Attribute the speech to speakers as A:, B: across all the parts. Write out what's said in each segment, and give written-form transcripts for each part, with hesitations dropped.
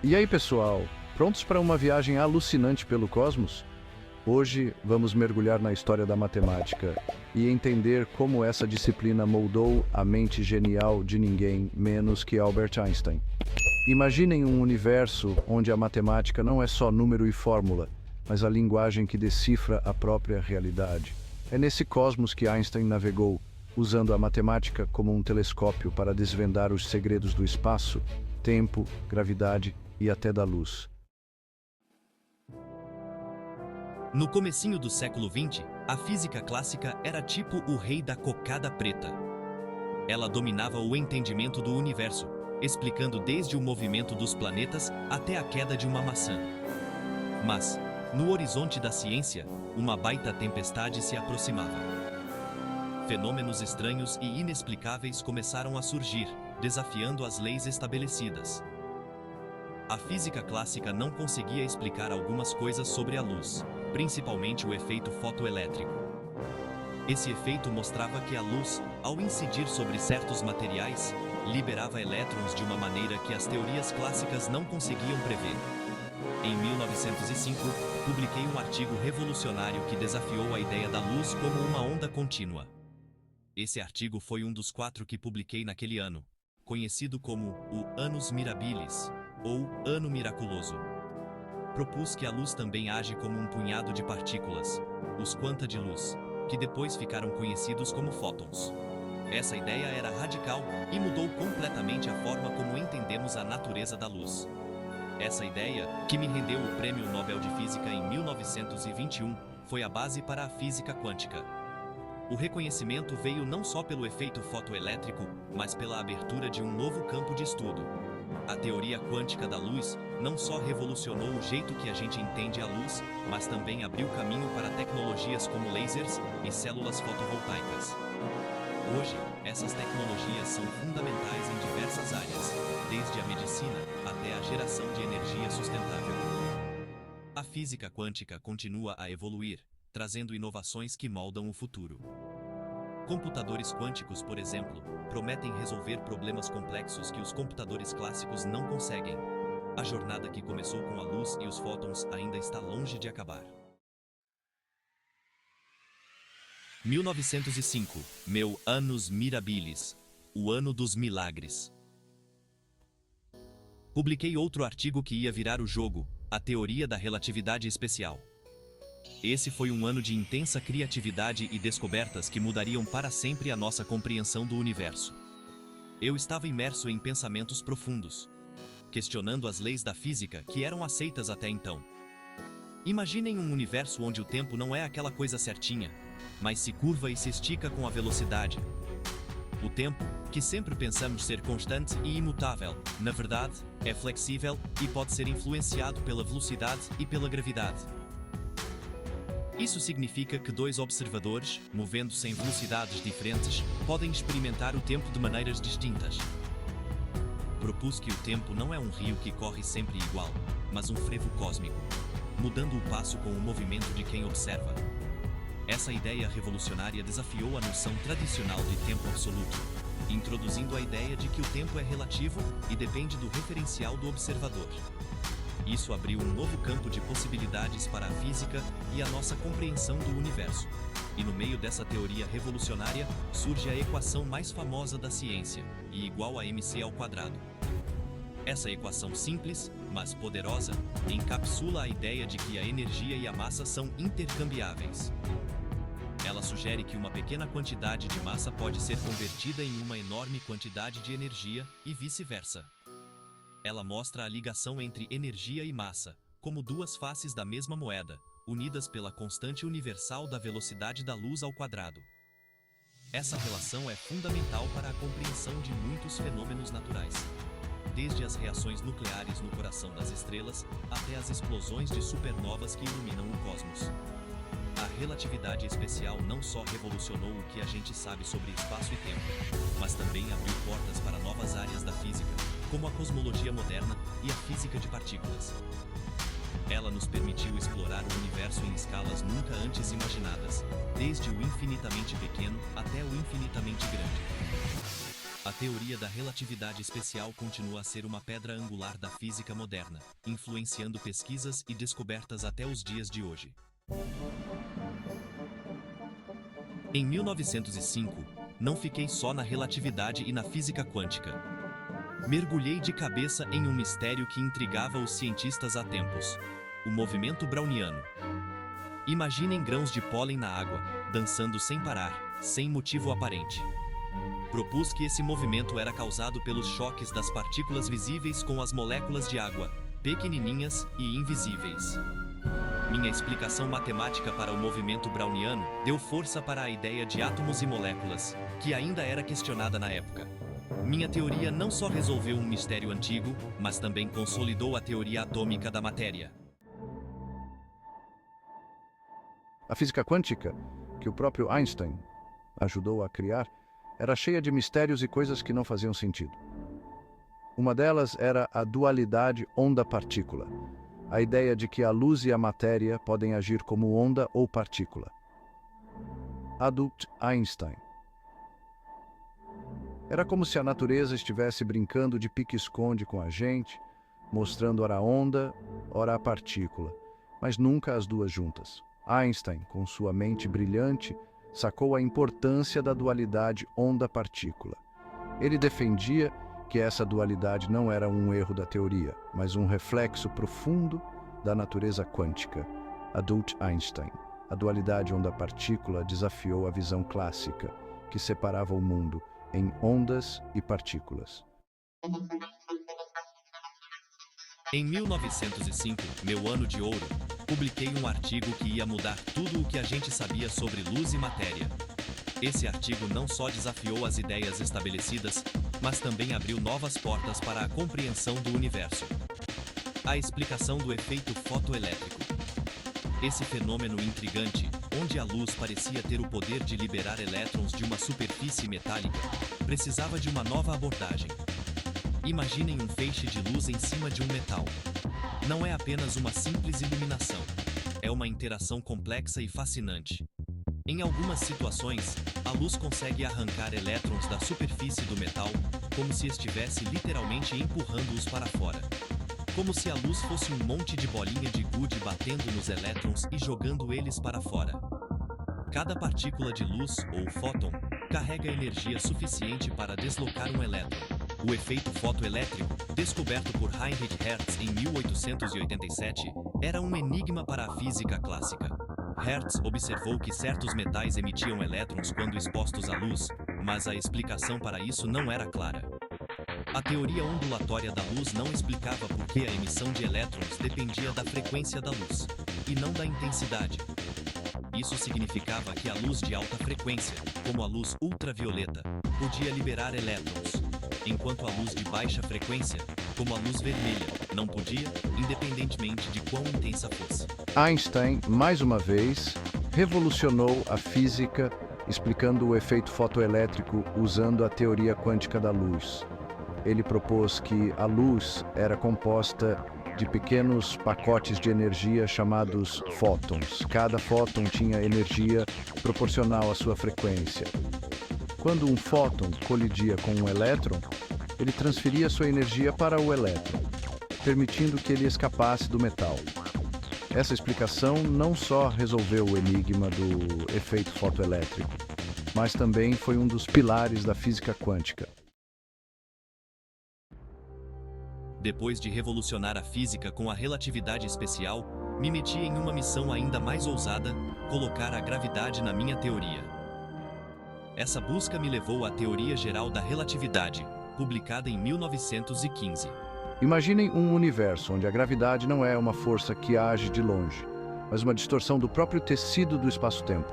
A: E aí, pessoal, prontos para uma viagem alucinante pelo cosmos? Hoje vamos mergulhar na história da matemática e entender como essa disciplina moldou a mente genial de ninguém menos que Albert Einstein. Imaginem um universo onde a matemática não é só número e fórmula, mas a linguagem que decifra a própria realidade. É nesse cosmos que Einstein navegou, usando a matemática como um telescópio para desvendar os segredos do espaço, tempo, gravidade e até da luz.
B: No comecinho do século XX, a física clássica era tipo o rei da cocada preta. Ela dominava o entendimento do universo, explicando desde o movimento dos planetas até a queda de uma maçã. Mas, no horizonte da ciência, uma baita tempestade se aproximava. Fenômenos estranhos e inexplicáveis começaram a surgir, desafiando as leis estabelecidas. A física clássica não conseguia explicar algumas coisas sobre a luz, principalmente o efeito fotoelétrico. Esse efeito mostrava que a luz, ao incidir sobre certos materiais, liberava elétrons de uma maneira que as teorias clássicas não conseguiam prever. Em 1905, publiquei um artigo revolucionário que desafiou a ideia da luz como uma onda contínua. Esse artigo foi um dos 4 que publiquei naquele ano, conhecido como o Annus Mirabilis, ou Ano Miraculoso. Propus que a luz também age como um punhado de partículas, os quanta de luz, que depois ficaram conhecidos como fótons. Essa ideia era radical e mudou completamente a forma como entendemos a natureza da luz. Essa ideia, que me rendeu o Prêmio Nobel de Física em 1921, foi a base para a física quântica. O reconhecimento veio não só pelo efeito fotoelétrico, mas pela abertura de um novo campo de estudo. A teoria quântica da luz não só revolucionou o jeito que a gente entende a luz, mas também abriu caminho para tecnologias como lasers e células fotovoltaicas. Hoje, essas tecnologias são fundamentais em diversas áreas, desde a medicina até a geração de energia sustentável. A física quântica continua a evoluir, trazendo inovações que moldam o futuro. Computadores quânticos, por exemplo, prometem resolver problemas complexos que os computadores clássicos não conseguem. A jornada que começou com a luz e os fótons ainda está longe de acabar. 1905, meu Annus Mirabilis, o ano dos milagres. Publiquei outro artigo que ia virar o jogo, a teoria da relatividade especial. Esse foi um ano de intensa criatividade e descobertas que mudariam para sempre a nossa compreensão do universo. Eu estava imerso em pensamentos profundos, questionando as leis da física que eram aceitas até então. Imaginem um universo onde o tempo não é aquela coisa certinha, mas se curva e se estica com a velocidade. O tempo, que sempre pensamos ser constante e imutável, na verdade, é flexível e pode ser influenciado pela velocidade e pela gravidade. Isso significa que 2 observadores, movendo-se em velocidades diferentes, podem experimentar o tempo de maneiras distintas. Propus que o tempo não é um rio que corre sempre igual, mas um frevo cósmico, mudando o passo com o movimento de quem observa. Essa ideia revolucionária desafiou a noção tradicional de tempo absoluto, introduzindo a ideia de que o tempo é relativo e depende do referencial do observador. Isso abriu um novo campo de possibilidades para a física e a nossa compreensão do universo. E no meio dessa teoria revolucionária, surge a equação mais famosa da ciência, I igual a mc². Essa equação simples, mas poderosa, encapsula a ideia de que a energia e a massa são intercambiáveis. Ela sugere que uma pequena quantidade de massa pode ser convertida em uma enorme quantidade de energia e vice-versa. Ela mostra a ligação entre energia e massa, como 2 faces da mesma moeda, unidas pela constante universal da velocidade da luz ao quadrado. Essa relação é fundamental para a compreensão de muitos fenômenos naturais, desde as reações nucleares no coração das estrelas até as explosões de supernovas que iluminam o cosmos. A relatividade especial não só revolucionou o que a gente sabe sobre espaço e tempo, mas também abriu portas para novas áreas da física, como a cosmologia moderna e a física de partículas. Ela nos permitiu explorar o universo em escalas nunca antes imaginadas, desde o infinitamente pequeno até o infinitamente grande. A teoria da relatividade especial continua a ser uma pedra angular da física moderna, influenciando pesquisas e descobertas até os dias de hoje. Em 1905, não fiquei só na relatividade e na física quântica. Mergulhei de cabeça em um mistério que intrigava os cientistas há tempos: o movimento browniano. Imaginem grãos de pólen na água, dançando sem parar, sem motivo aparente. Propus que esse movimento era causado pelos choques das partículas visíveis com as moléculas de água, pequenininhas e invisíveis. Minha explicação matemática para o movimento browniano deu força para a ideia de átomos e moléculas, que ainda era questionada na época. Minha teoria não só resolveu um mistério antigo, mas também consolidou a teoria atômica da matéria.
A: A física quântica, que o próprio Einstein ajudou a criar, era cheia de mistérios e coisas que não faziam sentido. Uma delas era a dualidade onda-partícula, a ideia de que a luz e a matéria podem agir como onda ou partícula. Albert Einstein. Era como se a natureza estivesse brincando de pique-esconde com a gente, mostrando ora a onda, ora a partícula, mas nunca as duas juntas. Einstein, com sua mente brilhante, sacou a importância da dualidade onda-partícula. Ele defendia que essa dualidade não era um erro da teoria, mas um reflexo profundo da natureza quântica. Albert Einstein. A dualidade onda-partícula desafiou a visão clássica, que separava o mundo em ondas e partículas.
B: Em 1905, meu ano de ouro, publiquei um artigo que ia mudar tudo o que a gente sabia sobre luz e matéria. Esse artigo não só desafiou as ideias estabelecidas, mas também abriu novas portas para a compreensão do universo. A explicação do efeito fotoelétrico. Esse fenômeno intrigante, onde a luz parecia ter o poder de liberar elétrons de uma superfície metálica, precisava de uma nova abordagem. Imaginem um feixe de luz em cima de um metal. Não é apenas uma simples iluminação. É uma interação complexa e fascinante. Em algumas situações, a luz consegue arrancar elétrons da superfície do metal, como se estivesse literalmente empurrando-os para fora. Como se a luz fosse um monte de bolinha de gude batendo nos elétrons e jogando eles para fora. Cada partícula de luz, ou fóton, carrega energia suficiente para deslocar um elétron. O efeito fotoelétrico, descoberto por Heinrich Hertz em 1887, era um enigma para a física clássica. Hertz observou que certos metais emitiam elétrons quando expostos à luz, mas a explicação para isso não era clara. A teoria ondulatória da luz não explicava por que a emissão de elétrons dependia da frequência da luz, e não da intensidade. Isso significava que a luz de alta frequência, como a luz ultravioleta, podia liberar elétrons, enquanto a luz de baixa frequência, como a luz vermelha, não podia, independentemente de quão intensa fosse.
A: Einstein, mais uma vez, revolucionou a física, explicando o efeito fotoelétrico usando a teoria quântica da luz. Ele propôs que a luz era composta de pequenos pacotes de energia chamados fótons. Cada fóton tinha energia proporcional à sua frequência. Quando um fóton colidia com um elétron, ele transferia sua energia para o elétron, permitindo que ele escapasse do metal. Essa explicação não só resolveu o enigma do efeito fotoelétrico, mas também foi um dos pilares da física quântica.
B: Depois de revolucionar a física com a relatividade especial, me meti em uma missão ainda mais ousada: colocar a gravidade na minha teoria. Essa busca me levou à Teoria Geral da Relatividade, publicada em 1915.
A: Imaginem um universo onde a gravidade não é uma força que age de longe, mas uma distorção do próprio tecido do espaço-tempo.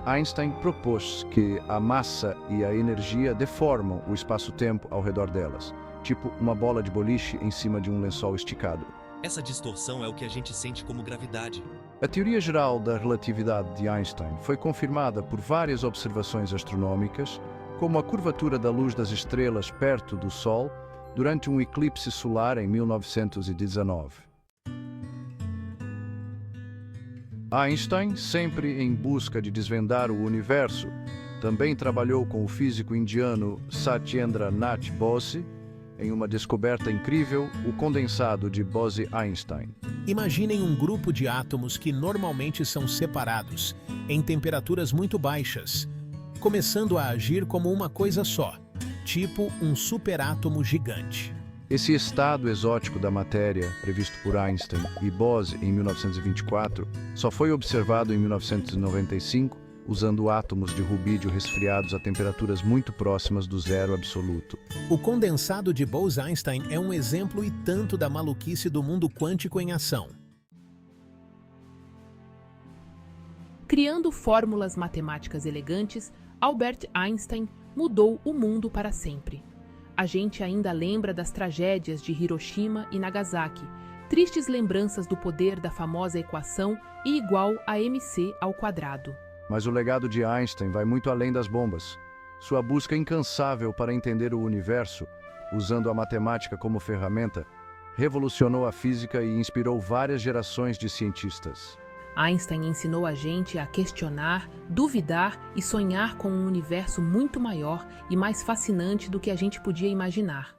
A: Einstein propôs que a massa e a energia deformam o espaço-tempo ao redor delas, tipo uma bola de boliche em cima de um lençol esticado.
B: Essa distorção é o que a gente sente como gravidade.
A: A teoria geral da relatividade de Einstein foi confirmada por várias observações astronômicas, como a curvatura da luz das estrelas perto do Sol durante um eclipse solar em 1919. Einstein, sempre em busca de desvendar o universo, Também trabalhou com o físico indiano Satyendra Nath Bose em uma descoberta incrível, o condensado de Bose-Einstein.
C: Imaginem um grupo de átomos que normalmente são separados, em temperaturas muito baixas, começando a agir como uma coisa só, tipo um superátomo gigante.
A: Esse estado exótico da matéria, previsto por Einstein e Bose em 1924, só foi observado em 1995, usando átomos de rubídio resfriados a temperaturas muito próximas do zero absoluto.
C: O condensado de Bose-Einstein é um exemplo e tanto da maluquice do mundo quântico em ação.
D: Criando fórmulas matemáticas elegantes, Albert Einstein mudou o mundo para sempre. A gente ainda lembra das tragédias de Hiroshima e Nagasaki, tristes lembranças do poder da famosa equação I igual a mc ao quadrado.
A: Mas o legado de Einstein vai muito além das bombas. Sua busca incansável para entender o universo, usando a matemática como ferramenta, revolucionou a física e inspirou várias gerações de cientistas.
D: Einstein ensinou a gente a questionar, duvidar e sonhar com um universo muito maior e mais fascinante do que a gente podia imaginar.